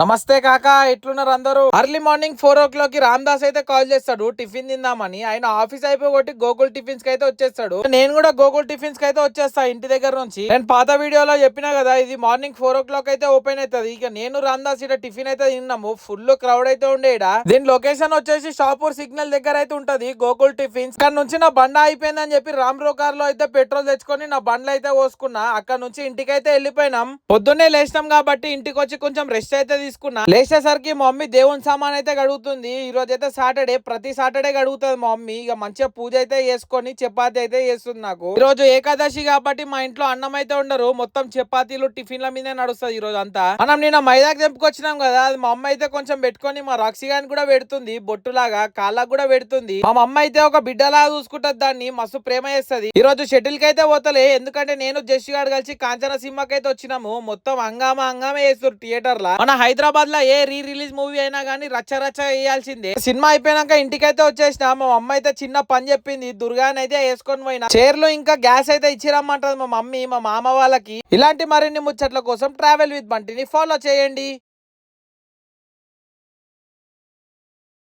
నమస్తే కాకా, ఎట్లున్నారు అందరూ? అర్లీ మార్నింగ్ 4 o'clock కి రామ్దాస్ అయితే కాల్ చేస్తాడు టిఫిన్ తిందామని. ఆయన ఆఫీస్ అయిపోయి గోకుల్ టిఫిన్స్ కి అయితే వచ్చేస్తాడు. నేను కూడా గోకుల్ టిఫిన్స్ కి అయితే వచ్చేస్తా ఇంటి దగ్గర నుంచి. నేను పాత వీడియోలో చెప్పినా కదా, ఇది మార్నింగ్ 4 o'clock అయితే ఓపెన్ అవుతుంది. ఇక నేను రామ్దాస్ ఇక్కడ టిఫిన్ అయితే తిన్నాము. ఫుల్ క్రౌడ్ అయితే ఉండే ఈడ. దీని లొకేషన్ వచ్చేసి షాపూర్ సిగ్నల్ దగ్గర అయితే ఉంటది గోకుల్ టిఫిన్స్. ఇక్కడ నుంచి నా బండ అయిపోయిందని చెప్పి రామ్రో కార్ లో అయితే పెట్రోల్ తెచ్చుకొని నా బండ్లు అయితే పోసుకున్నా. అక్కడ నుంచి ఇంటికి అయితే వెళ్ళిపోయినాం. పొద్దున్నే లేచినాం కాబట్టి ఇంటికి వచ్చి కొంచెం రెస్ట్ అయితే తీసుకున్నా. లేచేసరికి మా మమ్మీ దేవుని సామాన్ అయితే గడుగుతుంది. ఈ రోజు అయితే సాటర్డే, ప్రతి సాటర్డే గడుగుతుంది మా మమ్మీ. ఇక మంచిగా పూజ అయితే చేసుకొని చపాతి అయితే చేస్తుంది నాకు. ఈ రోజు ఏకాదశి కాబట్టి మా ఇంట్లో అన్నం అయితే ఉండరు, మొత్తం చపాతీలు టిఫిన్ల మీదే నడుస్తుంది ఈ రోజు అంతా. మనం నిన్న మైదాకి తెంపుకొచ్చినాం కదా, అది మా అమ్మ అయితే కొంచెం పెట్టుకొని మా రాక్సీ గాని కూడా పెడుతుంది, బొట్టులాగా కాళ్ళకు కూడా పెడుతుంది. మా అమ్మ అయితే ఒక బిడ్డలా చూసుకుంటది దాన్ని, మస్తు ప్రేమ చేస్తుంది. ఈ రోజు షటిల్ కి అయితే పోతలే, ఎందుకంటే నేను జస్ట్ గారు కలిసి కాంచన సినిమాకి అయితే వచ్చినాము. మొత్తం హంగామా చేస్తారు థియేటర్ లా. మన హైదరాబాద్ లో ఏ రిలీజ్ మూవీ అయినా గానీ రచ్చ వేయాల్సిందే. సినిమా అయిపోయినాక ఇంటికైతే వచ్చేసిన. మా అమ్మ అయితే చిన్న పని చెప్పింది, దుర్గాని అయితే వేసుకొని పోయినా. చైర్లు ఇంకా గ్యాస్ అయితే ఇచ్చిరమ్మంటది మా మమ్మీ మా మామ వాళ్ళకి. ఇలాంటి మరిన్ని ముచ్చట్ల కోసం ట్రావెల్ విత్ బంటిని ఫాలో చేయండి.